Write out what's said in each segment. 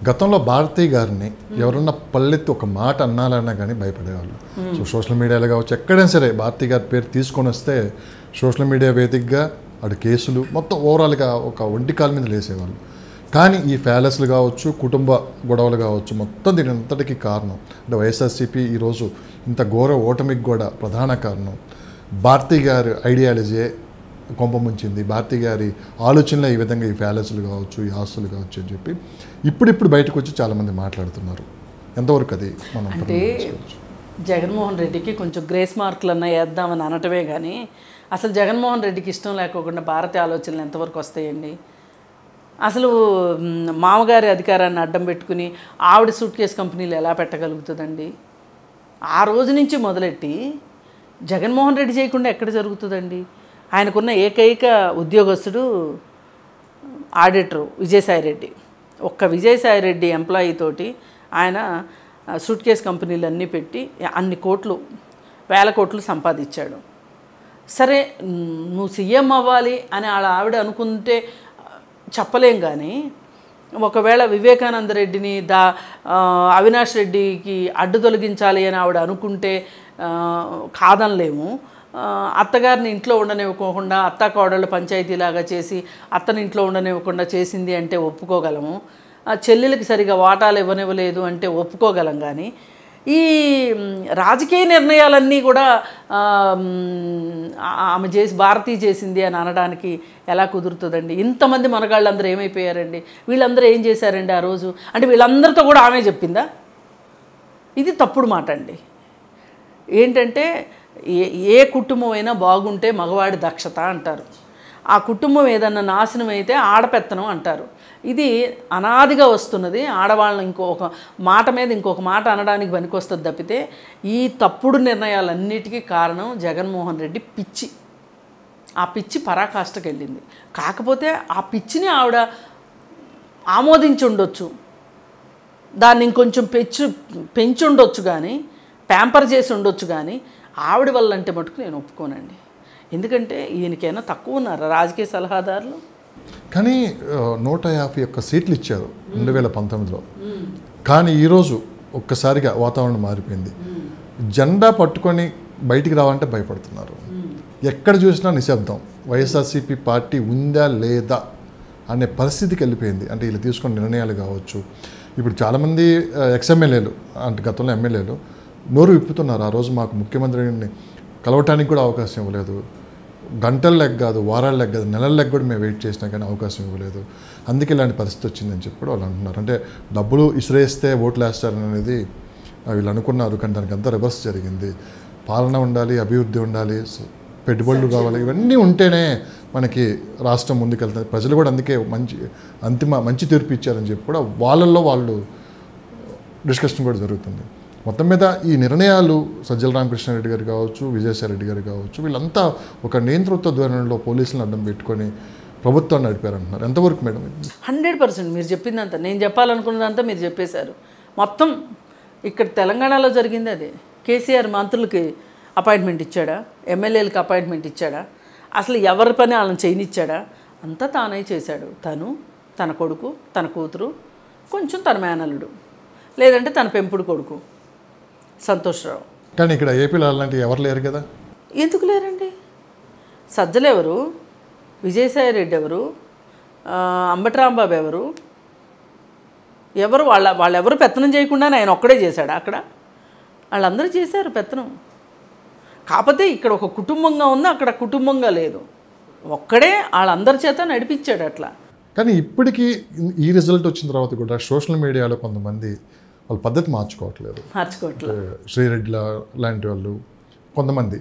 గతంలో భారతీ గారిని ఎవరన్నా పల్లెత్తి ఒక మాట అన్నాలన్నా కానీ భయపడేవాళ్ళు. సో సోషల్ మీడియాలో కావచ్చు, ఎక్కడైనా సరే భారతీ గారి పేరు తీసుకొని వస్తే సోషల్ మీడియా వేదికగా అటు కేసులు మొత్తం ఓవరాల్గా ఒక ఒంటికాల మీద లేసేవాళ్ళు. కానీ ఈ ప్యాలెస్లు కావచ్చు, కుటుంబ గొడవలు కావచ్చు, మొత్తం దీని అంతటికీ కారణం అంటే వైఎస్ఆర్సీపీ ఈరోజు ఇంత ఘోర ఓటమికి కూడా ప్రధాన కారణం భారతీ గారి ఐడియాలజీ కొంపముంచింది. భారతీ గారి ఆలోచనలో ఈ విధంగా ఈ ప్యాలెస్లు కావచ్చు, ఈ ఆస్తులు కావచ్చు అని చెప్పి ఇప్పుడు బయటకు వచ్చి చాలామంది మాట్లాడుతున్నారు. ఎంతవరకు అది మనం అంటే జగన్మోహన్ రెడ్డికి కొంచెం గ్రేస్ మార్కులు అన్నా వేద్దామని అనటమే కానీ అసలు జగన్మోహన్ రెడ్డికి ఇష్టం లేకోకుండా భారతీయ ఆలోచనలు ఎంతవరకు వస్తాయండి? అసలు మామగారి అధికారాన్ని అడ్డం పెట్టుకుని ఆవిడ సూట్ కేసు కంపెనీలు ఎలా పెట్టగలుగుతుందండి? ఆ రోజు నుంచి మొదలెట్టి జగన్మోహన్ రెడ్డి చేయకుండా ఎక్కడ జరుగుతుందండి? ఆయనకున్న ఏకైక ఉద్యోగస్తుడు ఆడిటరు విజయసాయిరెడ్డి. ఒక్క విజయసాయిరెడ్డి ఎంప్లాయీ తోటి ఆయన సూట్ కేస్ కంపెనీలు అన్నీ పెట్టి అన్ని కోట్లు, వేల కోట్లు సంపాదించాడు. సరే, నువ్వు సీఎం అవ్వాలి అని ఆవిడ అనుకుంటే చెప్పలేం, కానీ ఒకవేళ వివేకానంద రెడ్డిని అవినాష్ రెడ్డికి అడ్డు తొలగించాలి అని ఆవిడ అనుకుంటే కాదనలేము. అత్తగారిని ఇంట్లో ఉండనివ్వకుండా అత్తాకోడళ్ళు పంచాయతీలాగా చేసి అత్తని ఇంట్లో ఉండనివ్వకుండా చేసింది అంటే ఒప్పుకోగలము. చెల్లెలకి సరిగా వాటాలు ఇవ్వనివ్వలేదు అంటే ఒప్పుకోగలం. కానీ ఈ రాజకీయ నిర్ణయాలన్నీ కూడా ఆమె భారతీ చేసింది అని అనడానికి ఎలా కుదురుతుందండి? ఇంతమంది మనగాళ్ళందరూ ఏమైపోయారండి? వీళ్ళందరూ ఏం చేశారండి ఆ రోజు? అంటే వీళ్ళందరితో కూడా ఆమె చెప్పిందా? ఇది తప్పుడు మాట అండి. ఏంటంటే ఏ కుటుంబం అయినా బాగుంటే మగవాడి దక్షత అంటారు. ఆ కుటుంబం ఏదన్నా నాశనం అయితే ఆడపెత్తనం అంటారు. ఇది అనాదిగా వస్తున్నది. ఆడవాళ్ళని ఇంకొక మాట మీద ఇంకొక మాట అనడానికి పనికొస్తుంది తప్పితే ఈ తప్పుడు నిర్ణయాలన్నిటికీ కారణం జగన్మోహన్ రెడ్డి పిచ్చి. ఆ పిచ్చి పరాకాష్ఠకి వెళ్ళింది. కాకపోతే ఆ పిచ్చిని ఆవిడ ఆమోదించి ఉండొచ్చు, దాన్ని ఇంకొంచెం పెంచి ఉండొచ్చు, కానీ ప్యాంపర్ చేసి ఉండొచ్చు. కానీ ఆవిడ వల్ల అంటే మటుకు నేను ఒప్పుకోనండి. ఎందుకంటే ఈయనకైనా తక్కువ ఉన్నారు రాజకీయ సలహాదారులు. కానీ 150 సీట్లు ఇచ్చారు 2019లో. కానీ ఈరోజు ఒక్కసారిగా వాతావరణం మారిపోయింది. జెండా పట్టుకొని బయటికి రావాలంటే భయపడుతున్నారు. ఎక్కడ చూసినా నిశ్శబ్దం. వైఎస్ఆర్సీపీ పార్టీ ఉందా లేదా అనే పరిస్థితికి వెళ్ళిపోయింది. అంటే వీళ్ళు తీసుకున్న నిర్ణయాలు కావచ్చు. ఇప్పుడు చాలామంది ఎక్స్ఎమ్మెల్యేలు అంటే గతంలో ఎమ్మెల్యేలు నోరు విప్పుతున్నారు. ఆ రోజు మాకు ముఖ్యమంత్రిని కలవటానికి కూడా అవకాశం ఇవ్వలేదు, గంటల లెక్క కాదు, వారాల లెక్క కాదు, నెలల లెక్క కూడా మేము వెయిట్ చేసినా కానీ అవకాశం ఇవ్వలేదు, అందుకే ఇలాంటి పరిస్థితి వచ్చిందని చెప్పి కూడా వాళ్ళు అంటున్నారు. అంటే డబ్బులు ఇసిరేస్తే ఓట్లు వేస్తారనేది వీళ్ళు అనుకున్నారు, కానీ దానికి అంతా రివర్స్ జరిగింది. పాలన ఉండాలి, అభివృద్ధి ఉండాలి, పెట్టుబడులు కావాలి, ఇవన్నీ ఉంటేనే మనకి రాష్ట్రం ముందుకెళ్తుంది. ప్రజలు కూడా అందుకే మంచి తీర్పు ఇచ్చారని చెప్పి కూడా వాళ్ళల్లో వాళ్ళు డిస్కషన్ కూడా జరుగుతుంది. మొత్తం మీద ఈ నిర్ణయాలు సజ్జల రామకృష్ణారెడ్డి గారు కావచ్చు, విజయసాయిరెడ్డి గారు కావచ్చు, వీళ్ళంతా ఒక నియంతృత్వ ధోరణిలో పోలీసులను అడ్డం పెట్టుకొని ప్రభుత్వాన్ని నడిపారంటున్నారు. ఎంతవరకు మేడం? 100% మీరు చెప్పిందంతా, నేను చెప్పాలనుకున్నదంతా మీరు చెప్పేశారు. మొత్తం ఇక్కడ తెలంగాణలో జరిగింది అదే. కేసీఆర్ మంత్రులకి అపాయింట్మెంట్ ఇచ్చాడా? ఎమ్మెల్యేలకు అపాయింట్మెంట్ ఇచ్చాడా? అసలు ఎవరి పని వాళ్ళని చేయనిచ్చాడా? అంతా తానే చేశాడు. తను, తన కొడుకు, తన కూతురు, కొంచెం తన మేనల్లుడు, లేదంటే తన పెంపుడు కొడుకు సంతోష్రావు. కానీ ఇక్కడ ఏపీలో అలాంటి ఎవరు లేరు కదా? ఎందుకు లేరండి? సజ్జలు ఎవరు? విజయసాయిరెడ్డి ఎవరు? అంబటరాంబాబు ఎవరు? వాళ్ళెవరు పెత్తనం చేయకుండానే ఆయన ఒక్కడే చేశాడు అక్కడ? వాళ్ళందరూ చేశారు పెత్తనం. కాకపోతే ఇక్కడ ఒక కుటుంబంగా ఉంది, అక్కడ కుటుంబంగా లేదు. ఒక్కడే వాళ్ళందరి చేత నడిపించాడు అట్లా. కానీ ఇప్పటికీ ఈ రిజల్ట్ వచ్చిన తర్వాత కూడా సోషల్ మీడియాలో కొంతమంది వాళ్ళ పద్ధతి మార్చుకోవట్లేదు. శ్రీరెడ్డి లాంటి వాళ్ళు కొంతమంది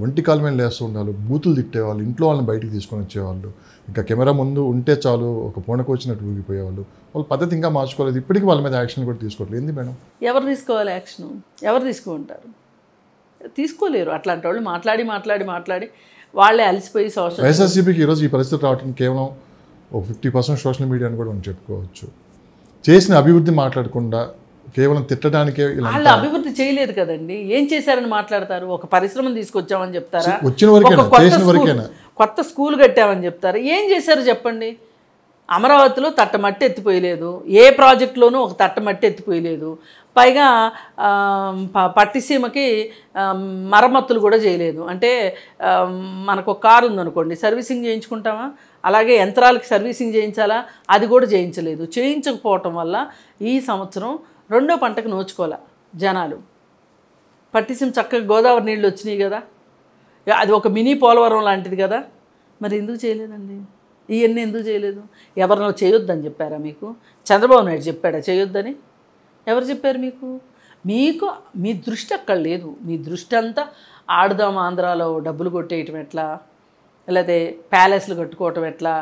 ఒంటి కాలు మీద లేస్తూ ఉండాలి, బూతులు తిట్టేవాళ్ళు, ఇంట్లో వాళ్ళని బయటికి తీసుకొని వచ్చేవాళ్ళు, ఇంకా కెమెరా ముందు ఉంటే చాలు ఒక పూనకు వచ్చినట్టు ఊగిపోయేవాళ్ళు. వాళ్ళ పద్ధతి ఇంకా మార్చుకోలేదు. ఇప్పటికీ వాళ్ళ మీద యాక్షన్ కూడా తీసుకోవట్లేదు. ఏంది మేడం? ఎవరు తీసుకోవాలి యాక్షన్? ఎవరు తీసుకుంటారు? తీసుకోలేరు. అట్లాంటి వాళ్ళు మాట్లాడి వాళ్ళే అలసిపోయి సోషల్ వైఎస్ఆర్సీపీకి ఈరోజు ఈ పరిస్థితి రావడానికి కేవలం ఒక 50% సోషల్ మీడియాని కూడా మనం చెప్పుకోవచ్చు. చేసిన అభివృద్ధి మాట్లాడకుండా కేవలం తిట్టడానికే. వాళ్ళు అభివృద్ధి చేయలేదు కదండి. ఏం చేశారని మాట్లాడతారు? ఒక పరిశ్రమను తీసుకొచ్చామని చెప్తారా? వచ్చిన వరకేనా? కొత్త స్కూల్ కట్టామని చెప్తారా? ఏం చేశారు చెప్పండి? అమరావతిలో తట్టమట్టి ఎత్తిపోయలేదు, ఏ ప్రాజెక్టులోనూ ఒక తట్టమట్టి ఎత్తిపోయలేదు. పైగా పట్టిసీమకి మరమ్మతులు కూడా చేయలేదు. అంటే మనకు ఒక కారు ఉందనుకోండి, సర్వీసింగ్ చేయించుకుంటామా, అలాగే యంత్రాలకి సర్వీసింగ్ చేయించాలా, అది కూడా చేయించలేదు. చేయించకపోవటం వల్ల ఈ సంవత్సరం రెండో పంటకు నోచుకోలే జనాలు. పట్టిసీమ చక్కగా గోదావరి నీళ్ళు వచ్చినాయి కదా, అది ఒక మినీ పోలవరం లాంటిది కదా, మరి ఎందుకు చేయలేదండి? ఇవన్నీ ఎందుకు చేయలేదు? ఎవరినో చేయొద్దని చెప్పారా మీకు? చంద్రబాబు నాయుడు చెప్పాడా చేయొద్దని? ఎవరు చెప్పారు మీకు? మీ దృష్టి అక్కడ లేదు. మీ దృష్టి అంతా ఆడుదాం ఆంధ్రాలో డబ్బులు కొట్టేయటం ఎట్లా, లేకపోతే ప్యాలెస్లు కట్టుకోవటం ఎట్లా,